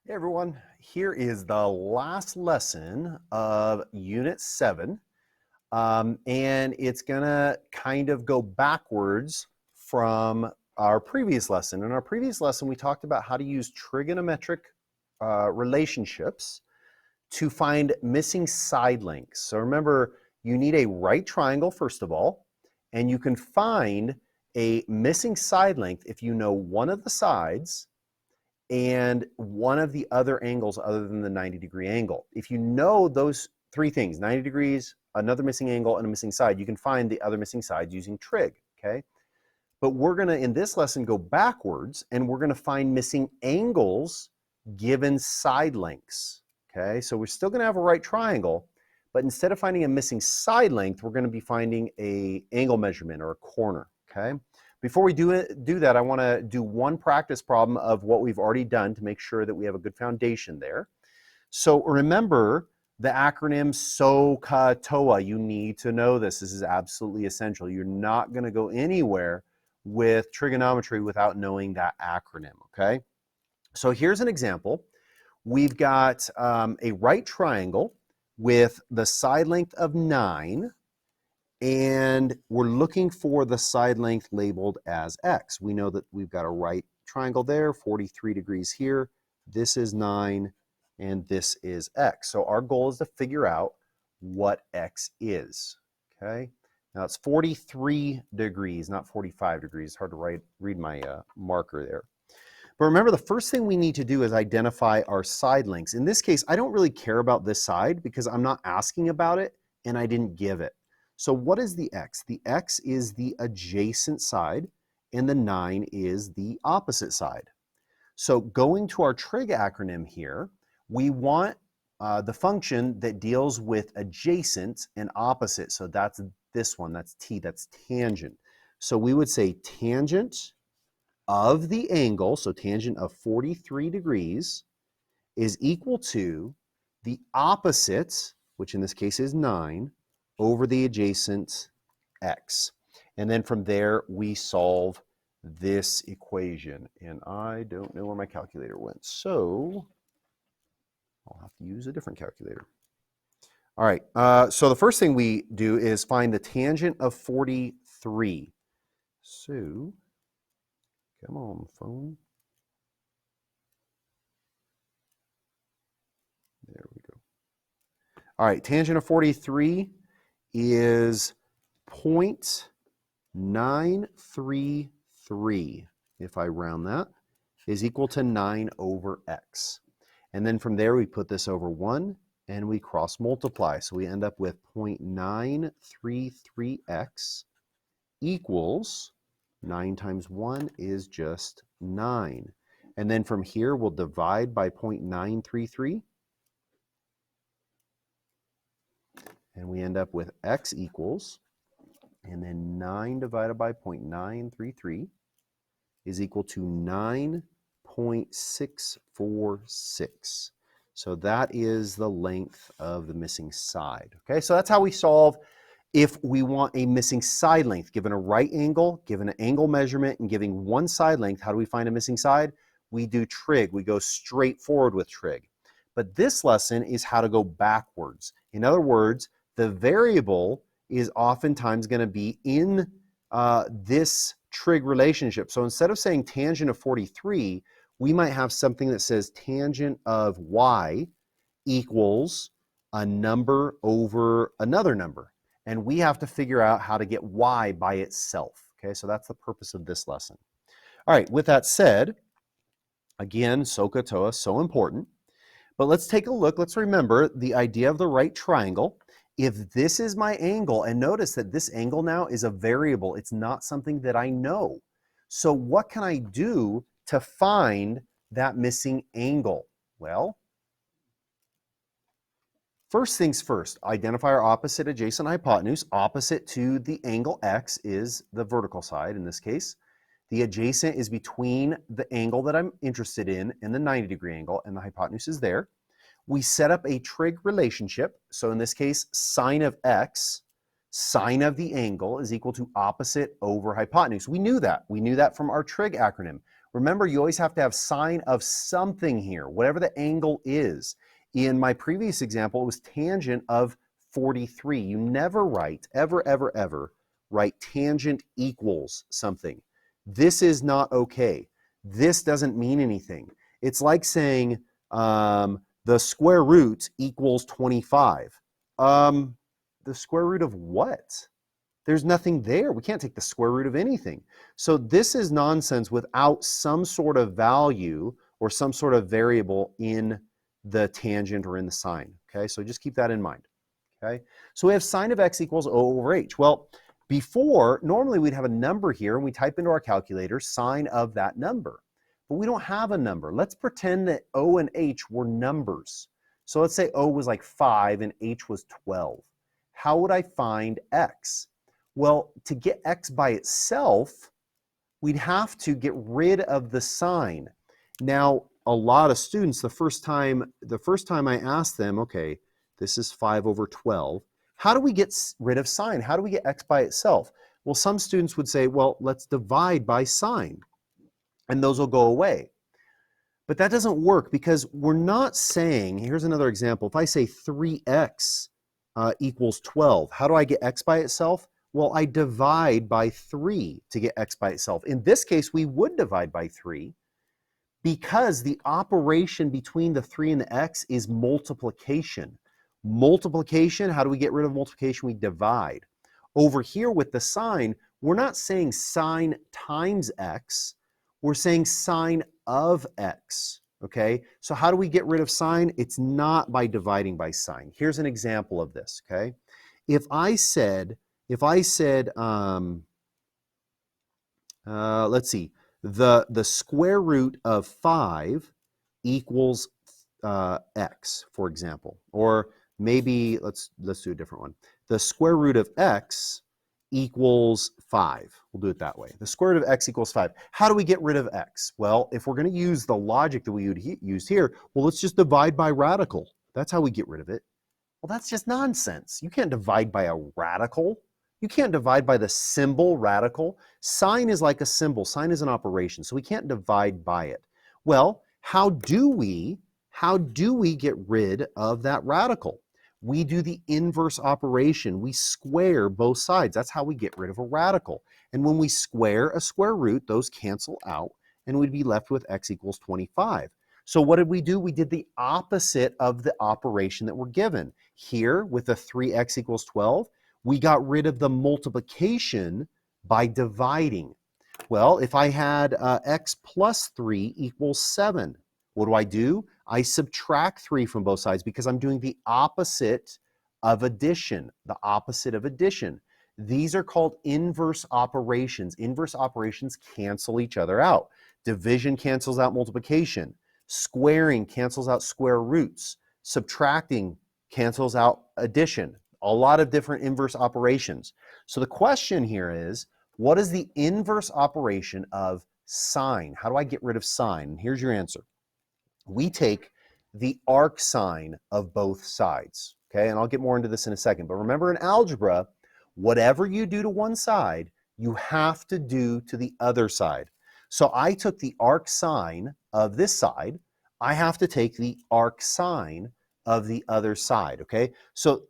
Hey everyone, here is the last lesson of Unit 7, and it's gonna kind of go backwards from our previous lesson. In our previous lesson, we talked about how to use trigonometric relationships to find missing side lengths. So remember, you need a right triangle first of all, and you can find a missing side length if you know one of the sides and one of the other angles other than the 90-degree angle. If you know those three things, 90 degrees, another missing angle, and a missing side, you can find the other missing sides using trig, okay? But we're gonna, in this lesson, go backwards, and we're gonna find missing angles given side lengths, okay? So we're still gonna have a right triangle, but instead of finding a missing side length, we're gonna be finding an angle measurement or a corner, okay? Before we do that, I want to do one practice problem of what we've already done to make sure that we have a good foundation there. So remember the acronym SOHCAHTOA. You need to know this. This is absolutely essential. You're not going to go anywhere with trigonometry without knowing that acronym, okay? So here's an example. We've got a right triangle with the side length of 9, and we're looking for the side length labeled as x. We know that we've got a right triangle there, 43 degrees here. This is 9, and this is x. So our goal is to figure out what x is, okay? Now it's 43 degrees, not 45 degrees. It's hard to read my marker there. But remember, the first thing we need to do is identify our side lengths. In this case, I don't really care about this side because I'm not asking about it, and I didn't give it. So what is the x? The x is the adjacent side, and the 9 is the opposite side. So going to our trig acronym here, we want the function that deals with adjacent and opposite. So that's this one, that's t, that's tangent. So we would say tangent of the angle, so tangent of 43 degrees, is equal to the opposite, which in this case is 9, over the adjacent x. And then from there, we solve this equation. And I don't know where my calculator went, so I'll have to use a different calculator. All right, so the first thing we do is find the tangent of 43. So, come on, phone. There we go. All right, tangent of 43 is 0.933, if I round that, is equal to 9 over x. And then from there, we put this over 1, and we cross multiply. So we end up with 0.933x equals 9 times 1 is just 9. And then from here, we'll divide by 0.933. And we end up with x equals, and then 9 divided by 0.933 is equal to 9.646. So that is the length of the missing side. Okay, so that's how we solve if we want a missing side length. Given a right angle, given an angle measurement, and giving one side length, how do we find a missing side? We do trig. We go straight forward with trig. But this lesson is how to go backwards. In other words, the variable is oftentimes going to be in this trig relationship. So instead of saying tangent of 43, we might have something that says tangent of y equals a number over another number. And we have to figure out how to get y by itself. Okay, so that's the purpose of this lesson. All right, with that said, again, SOHCAHTOA, so important. But let's take a look. Let's remember the idea of the right triangle. If this is my angle, and notice that this angle now is a variable, it's not something that I know. So what can I do to find that missing angle? Well, first things first, identify our opposite adjacent hypotenuse. Opposite to the angle x is the vertical side in this case. The adjacent is between the angle that I'm interested in and the 90-degree angle, and the hypotenuse is there. We set up a trig relationship. So in this case, sine of x, sine of the angle is equal to opposite over hypotenuse. We knew that. We knew that from our trig acronym. Remember, you always have to have sine of something here, whatever the angle is. In my previous example, it was tangent of 43. You never write, ever write tangent equals something. This is not okay. This doesn't mean anything. It's like saying the square root equals 25. The square root of what? There's nothing there. We can't take the square root of anything. So this is nonsense without some sort of value or some sort of variable in the tangent or in the sine. Okay, so just keep that in mind. Okay, so we have sine of x equals O over h. Well, before, normally we'd have a number here and we type into our calculator sine of that number. But we don't have a number. Let's pretend that O and h were numbers. So let's say O was like 5 and h was 12. How would I find x? Well, to get x by itself, we'd have to get rid of the sine. Now, a lot of students, the first time I asked them, okay, this is 5 over 12, how do we get rid of sine? How do we get x by itself? Well, some students would say, well, let's divide by sine, and those will go away. But that doesn't work because we're not saying, here's another example, if I say 3x equals 12, how do I get x by itself? Well, I divide by 3 to get x by itself. In this case, we would divide by 3 because the operation between the 3 and the x is multiplication. Multiplication, how do we get rid of multiplication? We divide. Over here with the sine, we're not saying sine times x, we're saying sine of x, okay? So how do we get rid of sine? It's not by dividing by sine. Here's an example of this, okay? If I said, let's see, the square root of 5 equals x, for example, or maybe let's do a different one. The square root of x equals 5. We'll do it that way. The square root of x equals 5. How do we get rid of x? Well, if we're going to use the logic that we would use here, well, let's just divide by radical. That's how we get rid of it. Well, that's just nonsense. You can't divide by a radical. You can't divide by the symbol radical. Sine is like a symbol. Sine is an operation, so we can't divide by it. Well, how do we get rid of that radical? We do the inverse operation. We square both sides. That's how we get rid of a radical. And when we square a square root, those cancel out, and we'd be left with x equals 25. So what did we do? We did the opposite of the operation that we're given. Here, with the 3x equals 12, we got rid of the multiplication by dividing. Well, if I had x plus 3 equals 7, what do? I subtract 3 from both sides because I'm doing the opposite of addition, the opposite of addition. These are called inverse operations. Inverse operations cancel each other out. Division cancels out multiplication. Squaring cancels out square roots. Subtracting cancels out addition. A lot of different inverse operations. So the question here is, what is the inverse operation of sine? How do I get rid of sine? And here's your answer. We take the arc sine of both sides, okay? And I'll get more into this in a second. But remember, in algebra, whatever you do to one side, you have to do to the other side. So I took the arc sine of this side. I have to take the arc sine of the other side, okay? So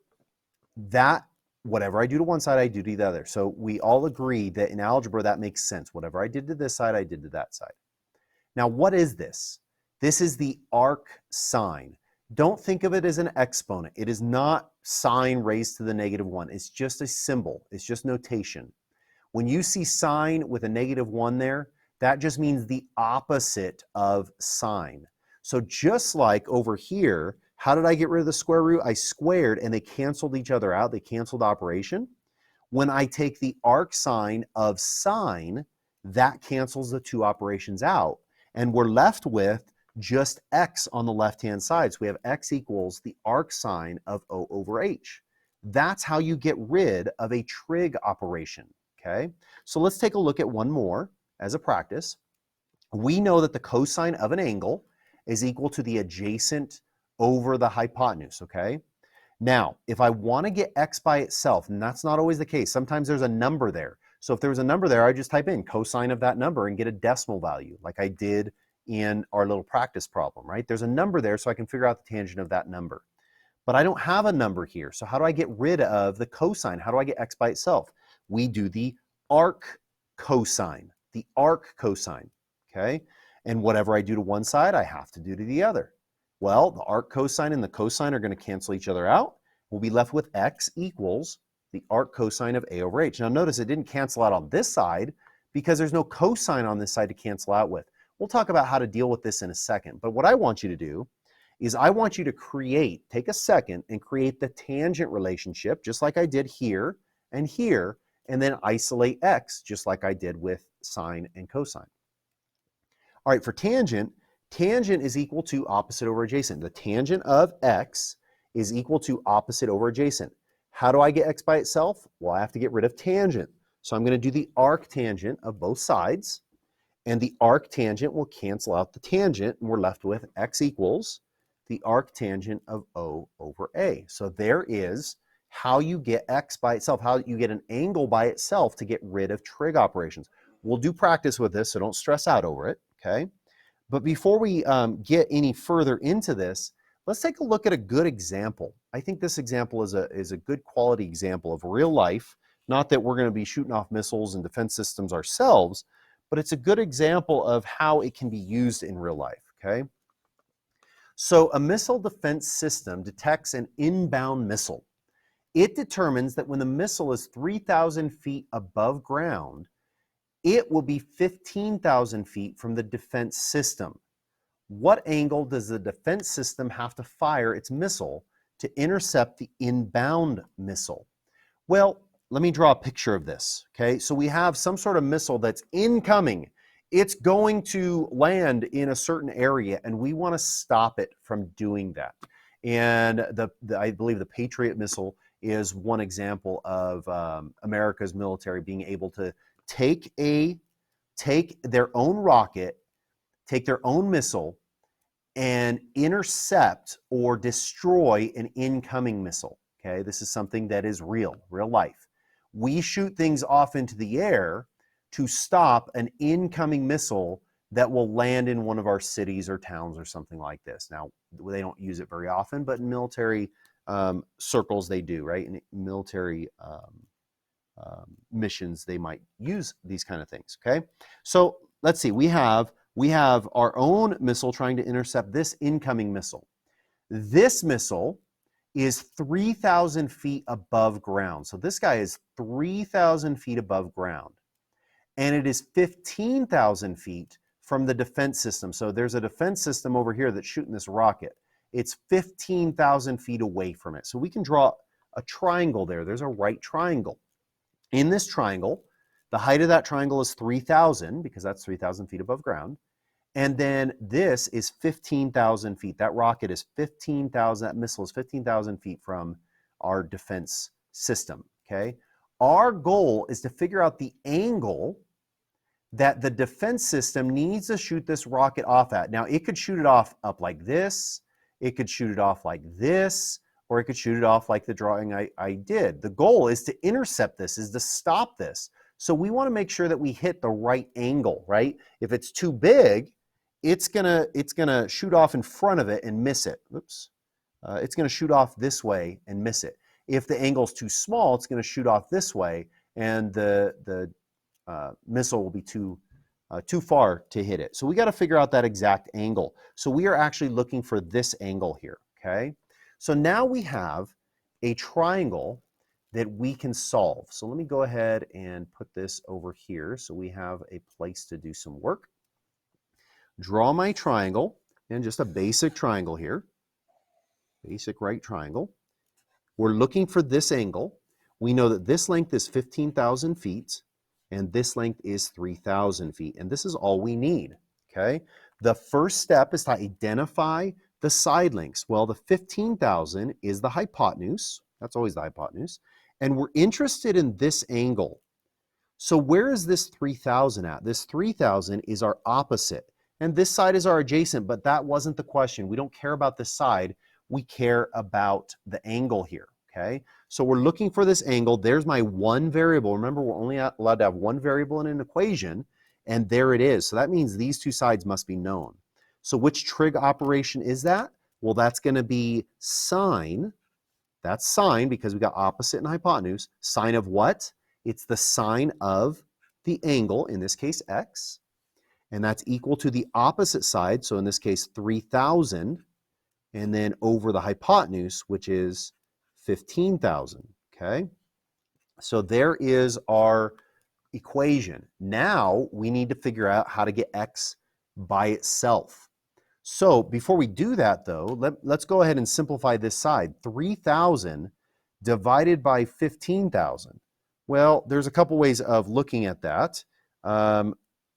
that, whatever I do to one side, I do to the other. So we all agree that in algebra, that makes sense. Whatever I did to this side, I did to that side. Now, what is this? This is the arc sine. Don't think of it as an exponent. It is not sine raised to the -1. It's just a symbol. It's just notation. When you see sine with a -1 there, that just means the opposite of sine. So just like over here, how did I get rid of the square root? I squared and they canceled each other out. They canceled operation. When I take the arc sine of sine, that cancels the two operations out. And we're left with just x on the left-hand side. So we have x equals the arc sine of O over h. That's how you get rid of a trig operation, okay? So let's take a look at one more as a practice. We know that the cosine of an angle is equal to the adjacent over the hypotenuse, okay? Now, if I want to get x by itself, and that's not always the case, sometimes there's a number there. So if there was a number there, I just type in cosine of that number and get a decimal value like I did in our little practice problem, right? There's a number there so I can figure out the tangent of that number. But I don't have a number here. So how do I get rid of the cosine? How do I get x by itself? We do the arc cosine, okay? And whatever I do to one side, I have to do to the other. Well, the arc cosine and the cosine are going to cancel each other out. We'll be left with x equals the arc cosine of a over h. Now notice it didn't cancel out on this side because there's no cosine on this side to cancel out with. We'll talk about how to deal with this in a second. But what I want you to do is I want you to take a second and create the tangent relationship, just like I did here, and then isolate x, just like I did with sine and cosine. All right, for tangent is equal to opposite over adjacent. The tangent of x is equal to opposite over adjacent. How do I get x by itself? Well, I have to get rid of tangent. So I'm going to do the arc tangent of both sides, and the arc tangent will cancel out the tangent, and we're left with x equals the arc tangent of O over A. So there is how you get x by itself, how you get an angle by itself to get rid of trig operations. We'll do practice with this, so don't stress out over it, okay? But before we get any further into this, let's take a look at a good example. I think this example is a good quality example of real life. Not that we're going to be shooting off missiles and defense systems ourselves, but it's a good example of how it can be used in real life, okay? So a missile defense system detects an inbound missile. It determines that when the missile is 3,000 feet above ground, it will be 15,000 feet from the defense system. What angle does the defense system have to fire its missile to intercept the inbound missile? Well, let me draw a picture of this, okay? So we have some sort of missile that's incoming. It's going to land in a certain area, and we want to stop it from doing that. And I believe the Patriot missile is one example of America's military being able to take their own rocket, take their own missile, and intercept or destroy an incoming missile. Okay, this is something that is real life. We shoot things off into the air to stop an incoming missile that will land in one of our cities or towns or something like this. Now, they don't use it very often, but in military circles they do, right? In military missions, they might use these kind of things, okay? So let's see, we have our own missile trying to intercept this incoming missile. This missile is 3,000 feet above ground. So this guy is 3,000 feet above ground. And it is 15,000 feet from the defense system. So there's a defense system over here that's shooting this rocket. It's 15,000 feet away from it. So we can draw a triangle there. There's a right triangle. In this triangle, the height of that triangle is 3,000 because that's 3,000 feet above ground. And then this is 15,000 feet. That rocket is 15,000, that missile is 15,000 feet from our defense system, okay? Our goal is to figure out the angle that the defense system needs to shoot this rocket off at. Now, it could shoot it off up like this, it could shoot it off like this, or it could shoot it off like the drawing I did. The goal is to intercept this, is to stop this. So we want to make sure that we hit the right angle, right? If it's too big, it's gonna shoot off in front of it and miss it. Oops. It's gonna shoot off this way and miss it. If the angle's too small, it's gonna shoot off this way, and the missile will be too far to hit it. So we got to figure out that exact angle. So we are actually looking for this angle here, okay? So now we have a triangle that we can solve. So let me go ahead and put this over here so we have a place to do some work. Draw my triangle, and just a basic triangle here, basic right triangle. We're looking for this angle. We know that this length is 15,000 feet, and this length is 3,000 feet, and this is all we need, okay? The first step is to identify the side lengths. Well, the 15,000 is the hypotenuse. That's always the hypotenuse. And we're interested in this angle. So where is this 3,000 at? This 3,000 is our opposite. And this side is our adjacent, but that wasn't the question. We don't care about this side. We care about the angle here, okay? So we're looking for this angle. There's my one variable. Remember, we're only allowed to have one variable in an equation, and there it is. So that means these two sides must be known. So which trig operation is that? Well, that's going to be sine. That's sine because we got opposite and hypotenuse. Sine of what? It's the sine of the angle, in this case, x. And that's equal to the opposite side. So in this case, 3,000. And then over the hypotenuse, which is 15,000, okay? So there is our equation. Now we need to figure out how to get x by itself. So before we do that though, let's go ahead and simplify this side. 3,000 divided by 15,000. Well, there's a couple ways of looking at that.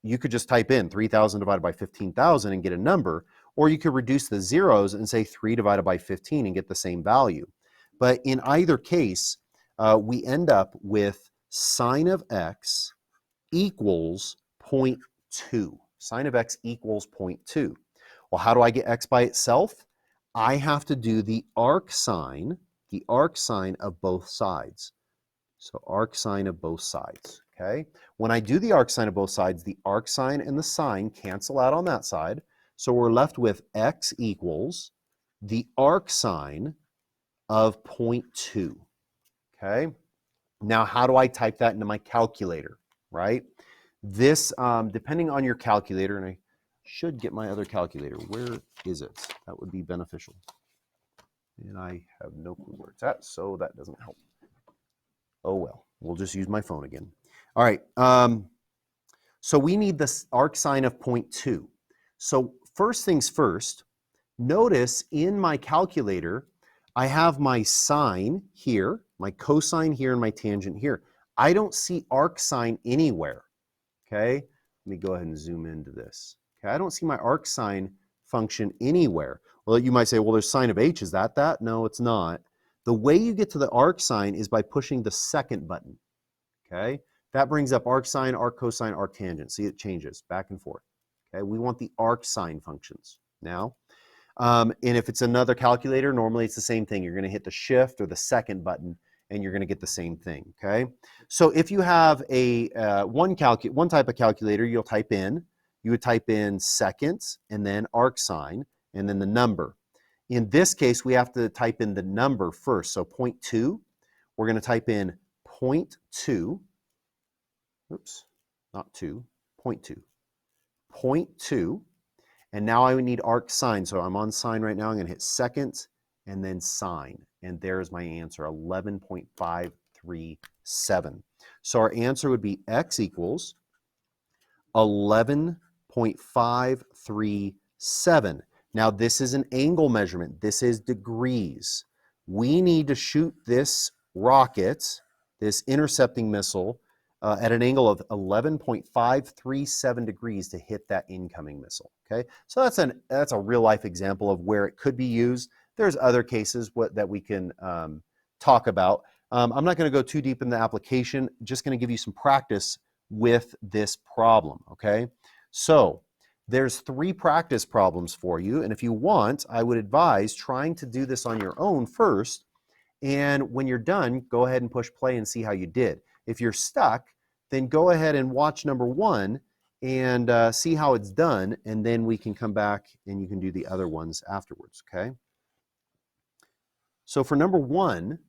You could just type in 3,000 divided by 15,000 and get a number, or you could reduce the zeros and say 3 divided by 15 and get the same value. But in either case, we end up with sine of x equals 0.2. Sine of x equals 0.2. Well, how do I get x by itself? I have to do the arc sine of both sides. So arc sine of both sides, okay? When I do the arc sine of both sides, the arc sine and the sine cancel out on that side. So we're left with x equals the arc sine of 0.2, okay? Now, how do I type that into my calculator, right? This, depending on your calculator, and I should get my other calculator. Where is it? That would be beneficial. And I have no clue where it's at, so that doesn't help. Oh well, we'll just use my phone again. All right, so we need the arc sine of 0.2. So first things first, notice in my calculator, I have my sine here, my cosine here, and my tangent here. I don't see arc sine anywhere, okay? Let me go ahead and zoom into this. Okay, I don't see my arc sine function anywhere. Well, you might say, well, there's sine of h. Is that? No, it's not. The way you get to the arc sine is by pushing the second button, okay? That brings up arc sine, arc cosine, arc tangent. See, it changes back and forth, okay? We want the arc sine functions now. And if it's another calculator, normally it's the same thing. You're going to hit the shift or the second button, and you're going to get the same thing, okay? So if you have a one type of calculator, you would type in seconds, and then arc sine, and then the number. In this case, we have to type in the number first. So 0.2, we're going to type in 0.2. Oops, not 2, 0.2. 0.2. And now I need arc sine. So I'm on sine right now. I'm going to hit seconds and then sine. And there's my answer, 11.537. So our answer would be x equals 11.537. Now this is an angle measurement. This is degrees. We need to shoot this rocket, this intercepting missile, at an angle of 11.537 degrees to hit that incoming missile, okay? So that's a real life example of where it could be used. There's other cases that we can talk about. I'm not going to go too deep in the application, just going to give you some practice with this problem, okay? So there's 3 practice problems for you, and if you want, I would advise trying to do this on your own first, and when you're done, go ahead and push play and see how you did. If you're stuck, then go ahead and watch number 1 and see how it's done, and then we can come back and you can do the other ones afterwards, okay? So for number 1,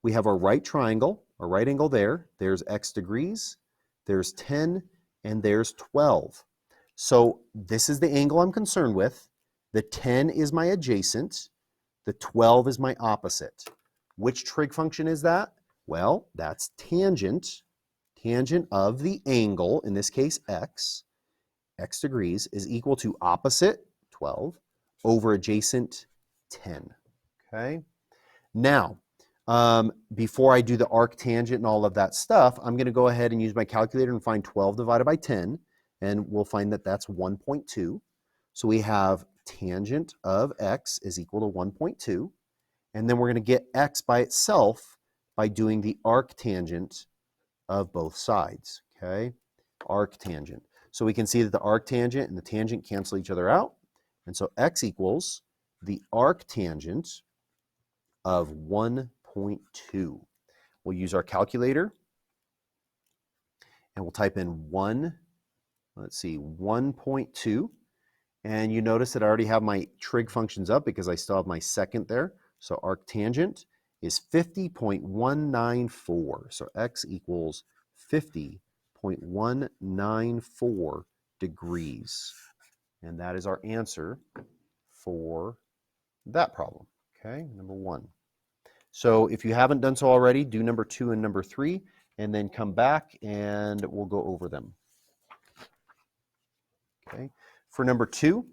we have our right triangle, our right angle there. There's x degrees, there's 10, and there's 12. So this is the angle I'm concerned with. The 10 is my adjacent. The 12 is my opposite. Which trig function is that? Well, that's tangent. Tangent of the angle, in this case x degrees, is equal to opposite, 12, over adjacent, 10. Okay? Now, before I do the arc tangent and all of that stuff, I'm going to go ahead and use my calculator and find 12 divided by 10, and we'll find that that's 1.2. So we have tangent of x is equal to 1.2, and then we're going to get x by itself by doing the arc tangent of both sides, okay? Arc tangent. So we can see that the arc tangent and the tangent cancel each other out, and so x equals the arc tangent of 1.2. 1.2. We'll use our calculator and we'll type in 1.2. And you notice that I already have my trig functions up because I still have my second there. So arctangent is 50.194. So x equals 50.194 degrees. And that is our answer for that problem. Okay, number 1. So if you haven't done so already, do number 2 and number 3, and then come back and we'll go over them. Okay, for number 2,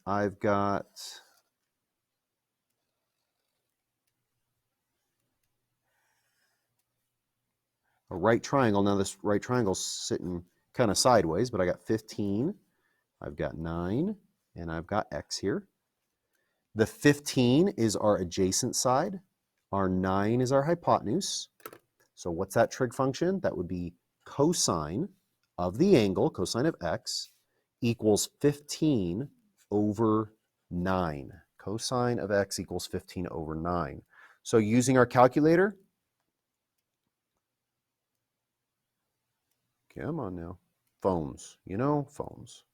I've got a right triangle. Now this right triangle's sitting kind of sideways, but I got 15, I've got 9, and I've got x here. The 15 is our adjacent side. Our 9 is our hypotenuse. So what's that trig function? That would be cosine of the angle, cosine of x, equals 15 over 9. Cosine of x equals 15 over 9. So using our calculator, come on now, phones, you know, phones.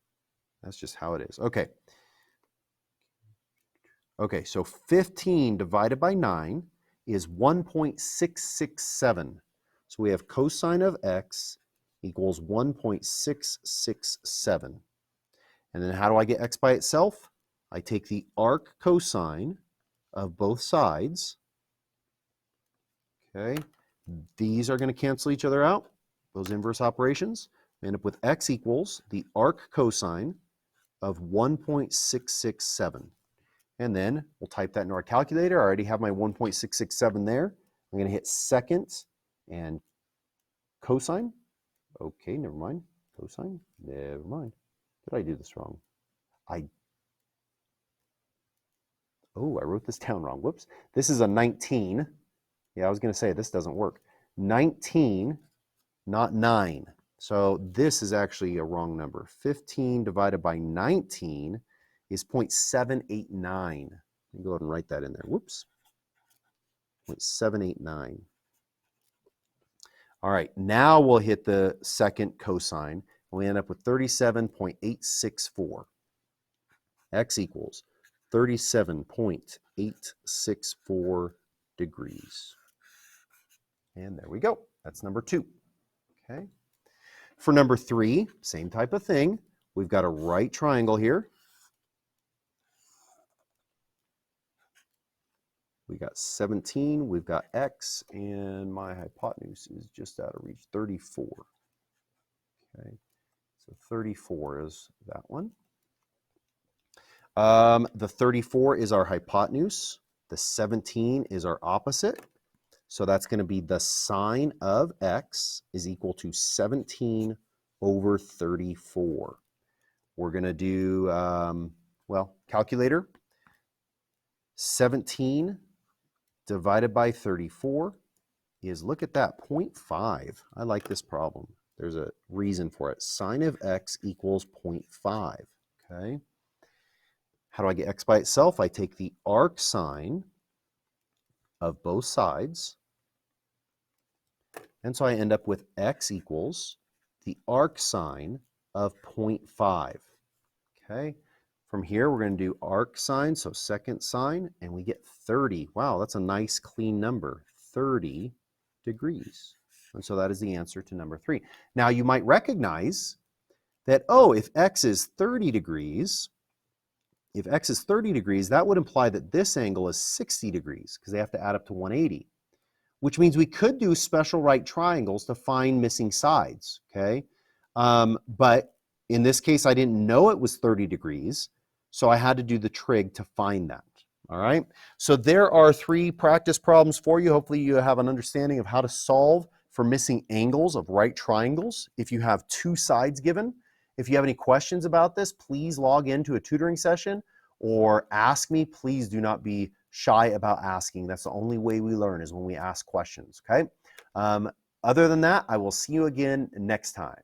That's just how it is. Okay. Okay, so 15 divided by 9 is 1.667. So we have cosine of x equals 1.667. And then how do I get x by itself? I take the arc cosine of both sides. Okay, these are going to cancel each other out, those inverse operations. We end up with x equals the arc cosine of 1.667. And then we'll type that into our calculator. I already have my 1.667 there. I'm going to hit second and cosine. Okay, never mind. Cosine, never mind. Did I do this wrong? I wrote this down wrong. Whoops. This is a 19. Yeah, I was going to say this doesn't work. 19, not 9. So this is actually a wrong number. 15 divided by 19 is 0.789. Let me go ahead and write that in there. Whoops. 0.789. All right, now we'll hit the second cosine, and we end up with 37.864. X equals 37.864 degrees. And there we go. That's number 2. Okay. For number 3, same type of thing. We've got a right triangle here. We got 17, we've got x, and my hypotenuse is just out of reach, 34. Okay, so 34 is that one. The 34 is our hypotenuse. The 17 is our opposite. So that's going to be the sine of x is equal to 17 over 34. We're going to do, well, calculator. 17 divided by 34 is, look at that, 0.5. I like this problem. There's a reason for it. Sine of x equals 0.5. Okay. How do I get x by itself? I take the arc sine of both sides. And so I end up with x equals the arc sine of 0.5. Okay. From here, we're going to do arc sine, so second sine, and we get 30. Wow, that's a nice clean number, 30 degrees. And so that is the answer to number 3. Now, you might recognize that, oh, if x is 30 degrees, that would imply that this angle is 60 degrees because they have to add up to 180, which means we could do special right triangles to find missing sides, okay? But in this case, I didn't know it was 30 degrees, so I had to do the trig to find that, all right? So there are 3 practice problems for you. Hopefully you have an understanding of how to solve for missing angles of right triangles if you have 2 sides given. If you have any questions about this, please log into a tutoring session or ask me. Please do not be shy about asking. That's the only way we learn is when we ask questions, okay? Other than that, I will see you again next time.